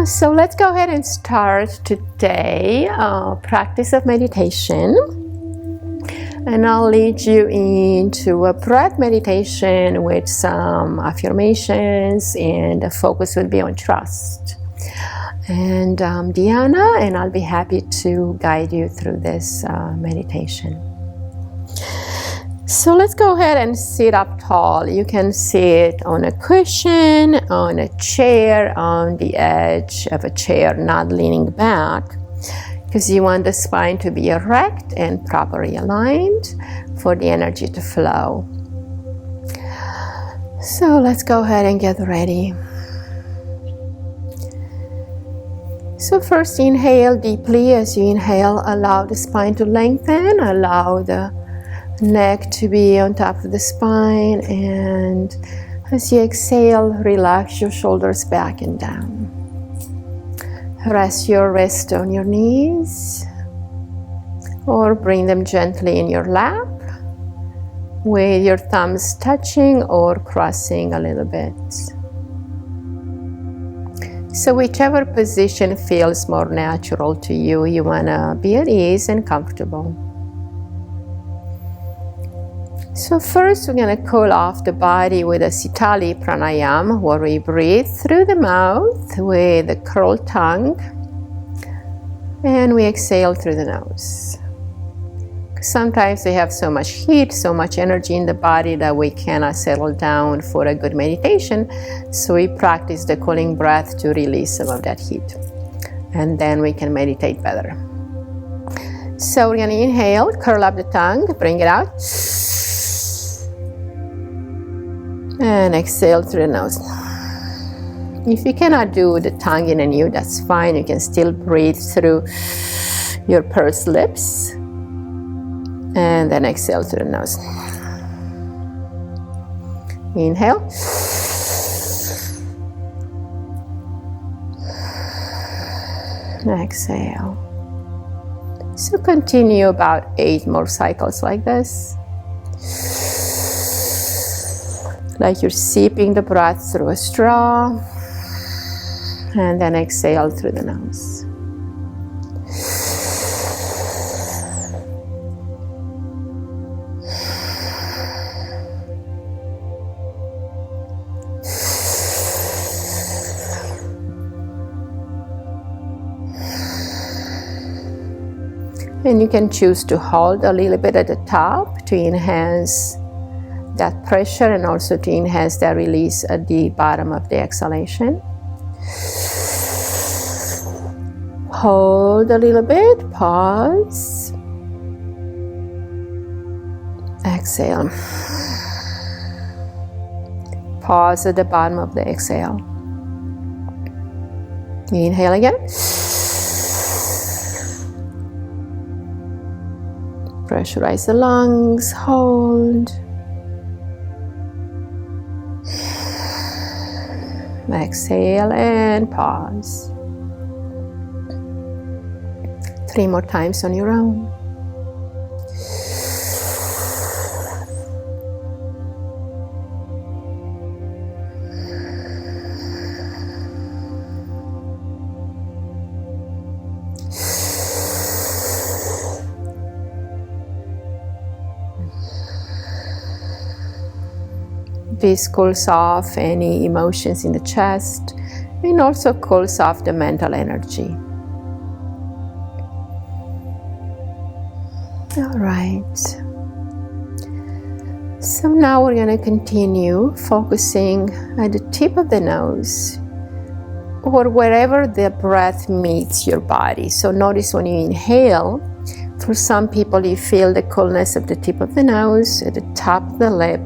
So let's go ahead and start today practice of meditation. And I'll lead you into a breath meditation with some affirmations, and the focus will be on trust. And I'm Dhyana, and I'll be happy to guide you through this meditation. So let's go ahead and sit up tall. You can sit on a cushion, on a chair, on the edge of a chair, not leaning back, because you want the spine to be erect and properly aligned for the energy to flow. So let's go ahead and get ready. So first, inhale deeply. As you inhale, allow the spine to lengthen, allow the neck to be on top of the spine, and as you exhale, relax your shoulders back and down. Rest your wrist on your knees, or bring them gently in your lap with your thumbs touching or crossing a little bit. So whichever position feels more natural to you, you want to be at ease and comfortable. So first, we're going to cool off the body with a Sitali pranayama, where we breathe through the mouth with a curled tongue, and we exhale through the nose. Sometimes we have so much heat, so much energy in the body that we cannot settle down for a good meditation, so we practice the cooling breath to release some of that heat, and then we can meditate better. So we're going to inhale, curl up the tongue, bring it out, and exhale through the nose. If you cannot do the tongue in and you, that's fine. You can still breathe through your pursed lips. And then exhale through the nose. Inhale. Exhale. So continue about 8 more cycles like this. Like you're sipping the breath through a straw, and then exhale through the nose. And you can choose to hold a little bit at the top to enhance that pressure, and also to enhance that release at the bottom of the exhalation. Hold a little bit, pause, exhale. Pause at the bottom of the exhale. Inhale again. Pressurize the lungs, hold. Exhale and pause. 3 more times on your own. This cools off any emotions in the chest, and also cools off the mental energy. All right. So now we're going to continue focusing at the tip of the nose, or wherever the breath meets your body. So notice when you inhale, for some people you feel the coolness of the tip of the nose, at the top of the lip,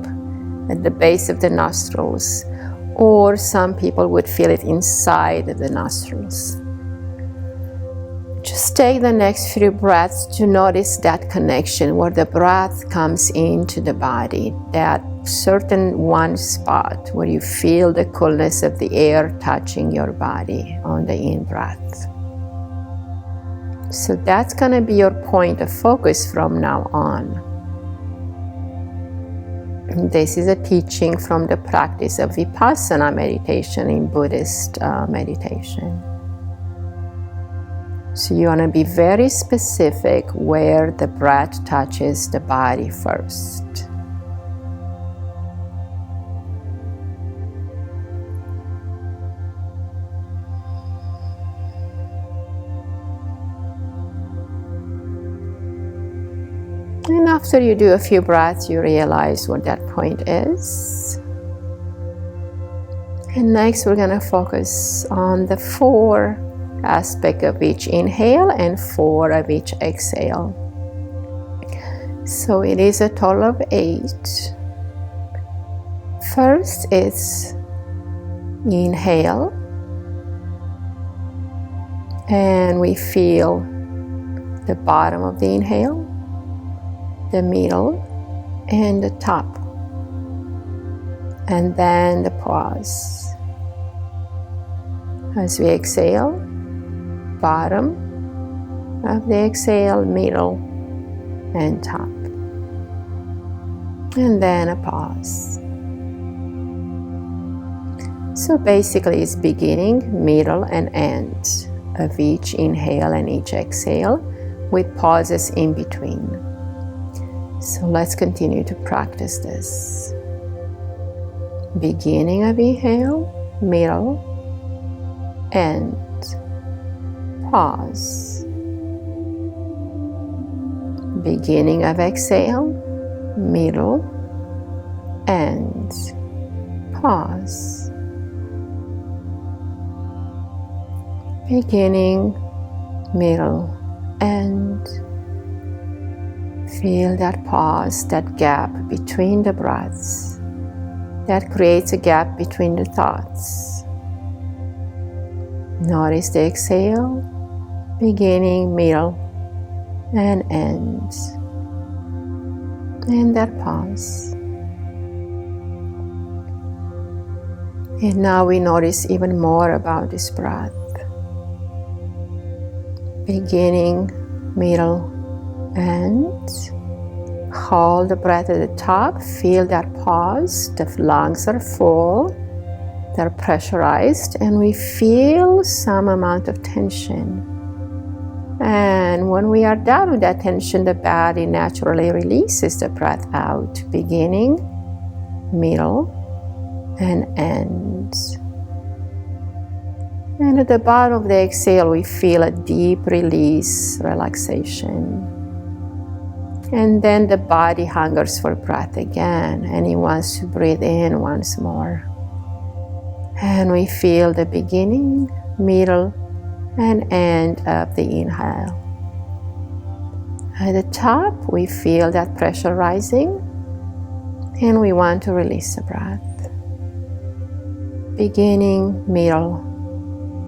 at the base of the nostrils, or some people would feel it inside of the nostrils. Just take the next few breaths to notice that connection where the breath comes into the body, that certain one spot where you feel the coolness of the air touching your body on the in-breath. So that's going to be your point of focus from now on. This is a teaching from the practice of Vipassana meditation in Buddhist meditation. So you want to be very specific where the breath touches the body first. And after you do a few breaths, you realize what that point is. And next we're going to focus on the 4 aspects of each inhale and 4 of each exhale. So it is a total of 8. First is inhale. And we feel the bottom of the inhale, the middle, and the top. And then the pause. As we exhale, bottom of the exhale, middle, and top. And then a pause. So basically it's beginning, middle, and end of each inhale and each exhale with pauses in between. So let's continue to practice this. Beginning of inhale, middle, end, pause. Beginning of exhale, middle, end, pause. Beginning, middle, end. Feel that pause, that gap between the breaths. That creates a gap between the thoughts. Notice the exhale, beginning, middle, and end. And that pause. And now we notice even more about this breath. Beginning, middle, end. Hold the breath at the top. Feel that pause. The lungs are full. They're pressurized. And we feel some amount of tension. And when we are done with that tension, the body naturally releases the breath out. Beginning, middle, and end. And at the bottom of the exhale, we feel a deep release, relaxation. And then the body hungers for breath again, and it wants to breathe in once more. And we feel the beginning, middle, and end of the inhale. At the top, we feel that pressure rising, and we want to release the breath. Beginning, middle,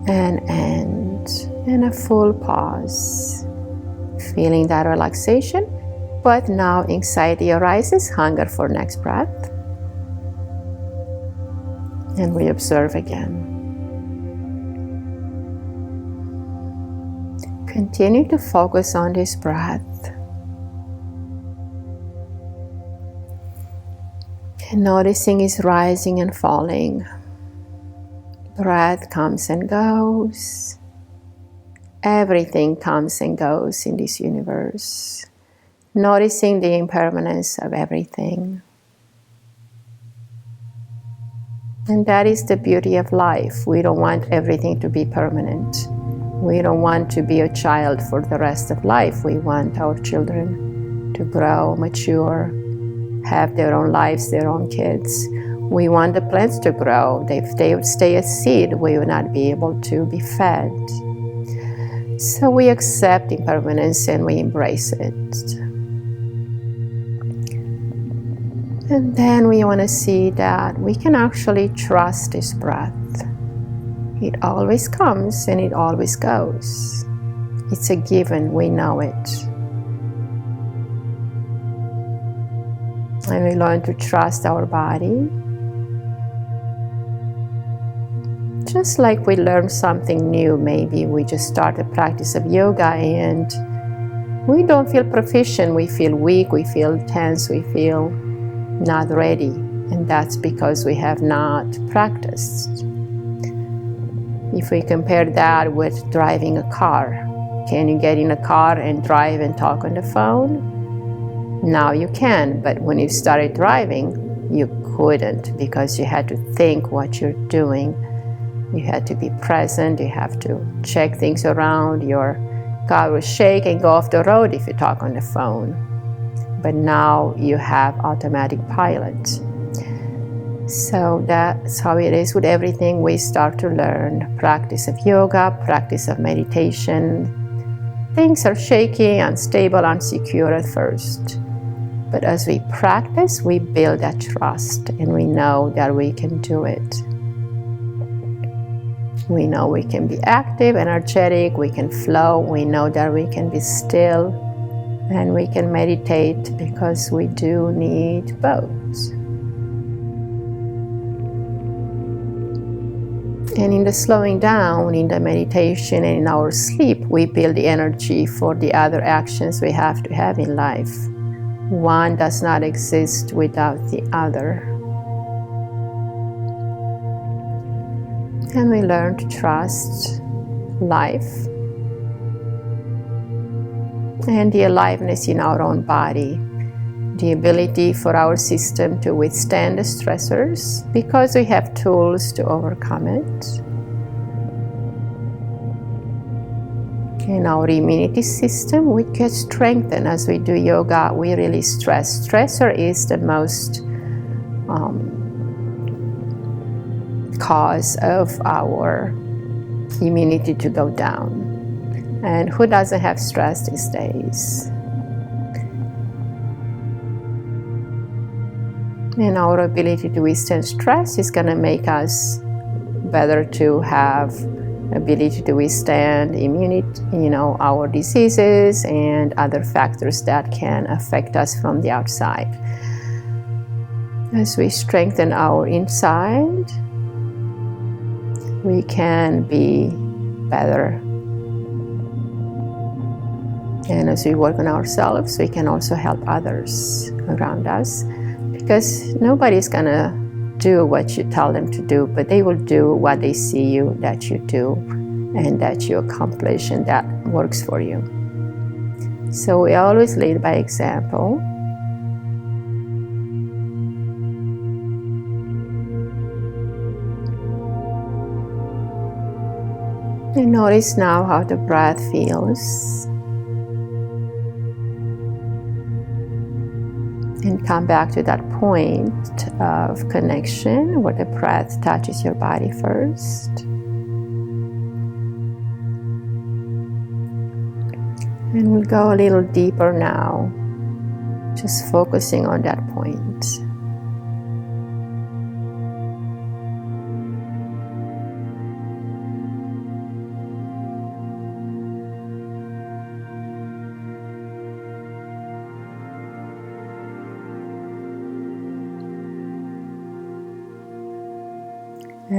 and end, and a full pause. Feeling that relaxation, but now anxiety arises, hunger for next breath. And we observe again. Continue to focus on this breath. And noticing is rising and falling. Breath comes and goes. Everything comes and goes in this universe. Noticing the impermanence of everything. And that is the beauty of life. We don't want everything to be permanent. We don't want to be a child for the rest of life. We want our children to grow, mature, have their own lives, their own kids. We want the plants to grow. If they would stay a seed, we would not be able to be fed. So we accept impermanence and we embrace it. And then we want to see that we can actually trust this breath. It always comes and it always goes. It's a given, we know it. And we learn to trust our body. Just like we learn something new, maybe we just start the practice of yoga and we don't feel proficient, we feel weak, we feel tense, we feel not ready. And that's because we have not practiced. If we compare that with driving a car, Can you get in a car and drive and talk on the phone? Now you can, but when you started driving, you couldn't, because you had to think what you're doing. You had to be present, you have to check things around, your car will shake and go off the road if you talk on the phone. But now you have automatic pilot. So that's how it is with everything we start to learn. Practice of yoga, practice of meditation. Things are shaky, unstable, unsecure at first. But as we practice, we build that trust, and we know that we can do it. We know we can be active, energetic, we can flow, we know that we can be still, and we can meditate, because we do need both. And in the slowing down, in the meditation, and in our sleep, we build the energy for the other actions we have to have in life. One does not exist without the other. And we learn to trust life and the aliveness in our own body, the ability for our system to withstand the stressors, because we have tools to overcome it. And our immunity system, we get strengthened as we do yoga. We really stress. Stressor is the most cause of our immunity to go down. And who doesn't have stress these days? And our ability to withstand stress is going to make us better to have ability to withstand immunity, our diseases and other factors that can affect us from the outside. As we strengthen our inside, we can be better. And as we work on ourselves, we can also help others around us, because nobody's gonna do what you tell them to do, but they will do what they see you that you do and that you accomplish, and that works for you. So we always lead by example. And notice now how the breath feels. And come back to that point of connection where the breath touches your body first. And we'll go a little deeper now, just focusing on that point.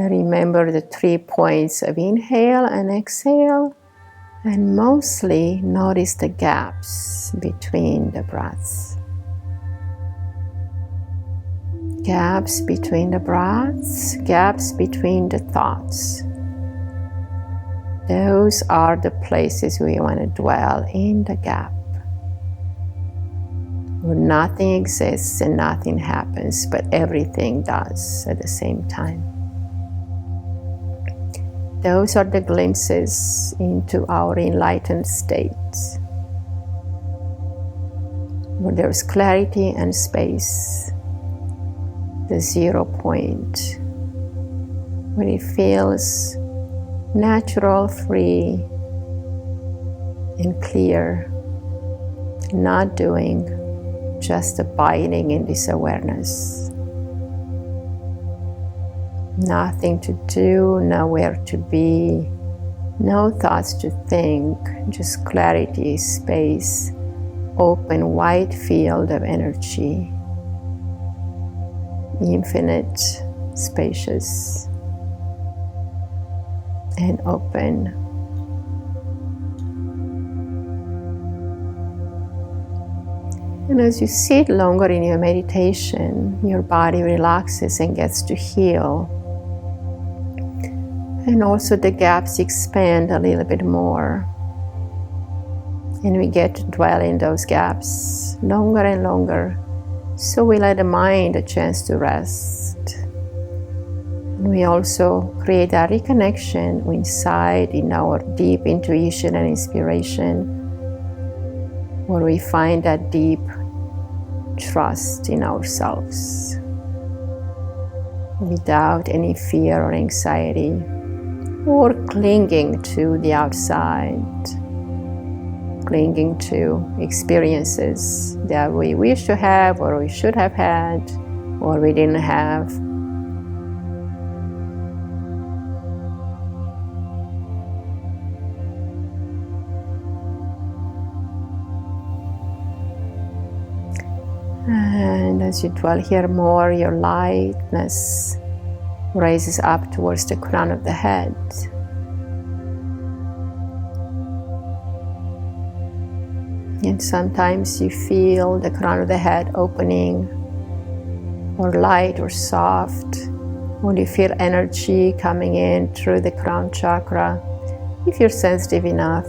Remember the 3 points of inhale and exhale, and mostly notice the gaps between the breaths. Gaps between the breaths, gaps between the thoughts. Those are the places we want to dwell in, the gap, where nothing exists and nothing happens, but everything does at the same time. Those are the glimpses into our enlightened states, where there's clarity and space, the 0 point, where it feels natural, free, and clear, not doing, just abiding in this awareness. Nothing to do, nowhere to be, no thoughts to think, just clarity, space, open, wide field of energy, infinite, spacious, and open. And as you sit longer in your meditation, your body relaxes and gets to heal. And also the gaps expand a little bit more. And we get to dwell in those gaps longer and longer. So we let the mind a chance to rest. And we also create a reconnection inside in our deep intuition and inspiration, where we find that deep trust in ourselves without any fear or anxiety or clinging to the outside, clinging to experiences that we wish to have or we should have had or we didn't have. And as you dwell here more, your lightness raises up towards the crown of the head. And sometimes you feel the crown of the head opening, or light or soft, or you feel energy coming in through the crown chakra. If you're sensitive enough,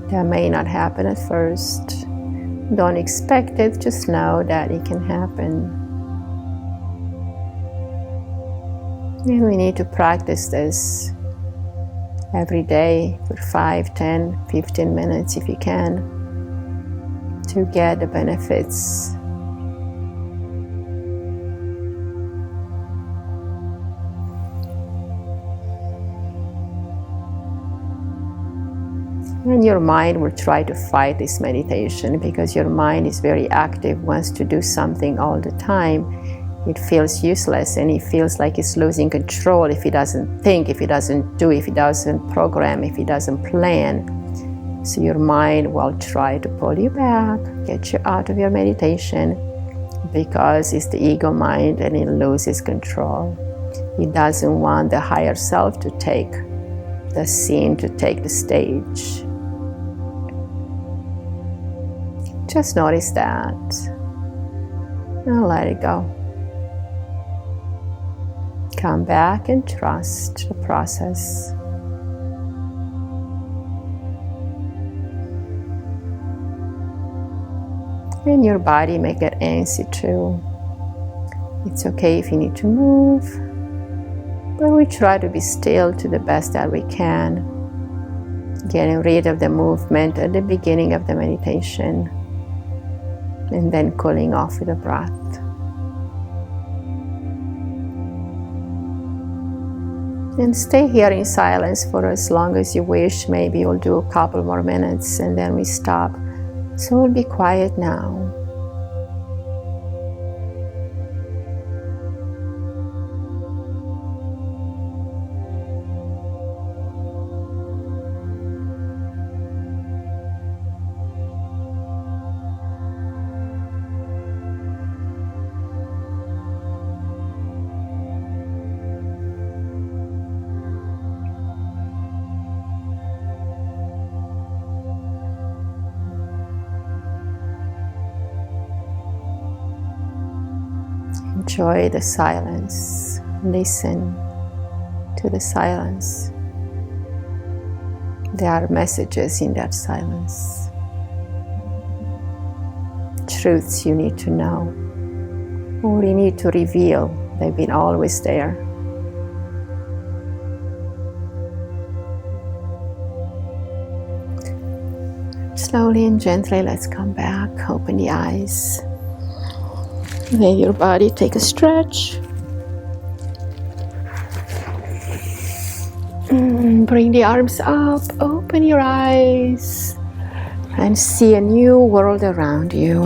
that may not happen at first. Don't expect it, just know that it can happen. And we need to practice this every day for 5, 10, 15 minutes if you can, to get the benefits. And your mind will try to fight this meditation because your mind is very active, wants to do something all the time. It feels useless and it feels like it's losing control if it doesn't think, if it doesn't do, if it doesn't program, if it doesn't plan. So your mind will try to pull you back, get you out of your meditation, because it's the ego mind and it loses control. It doesn't want the higher self to take the scene, to take the stage. Just notice that and let it go. Come back and trust the process. And your body may get antsy too. It's okay if you need to move, but we try to be still to the best that we can, getting rid of the movement at the beginning of the meditation, and then cooling off with a breath. And stay here in silence for as long as you wish. Maybe you'll do a couple more minutes and then we stop. So we'll be quiet now. Enjoy the silence. Listen to the silence. There are messages in that silence. Truths you need to know, or you need to reveal. They've been always there. Slowly and gently, let's come back. Open the eyes. Let your body take a stretch. Bring the arms up, open your eyes, and see a new world around you.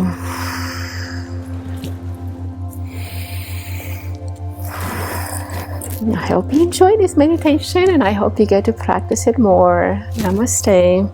I hope you enjoy this meditation and I hope you get to practice it more. Namaste.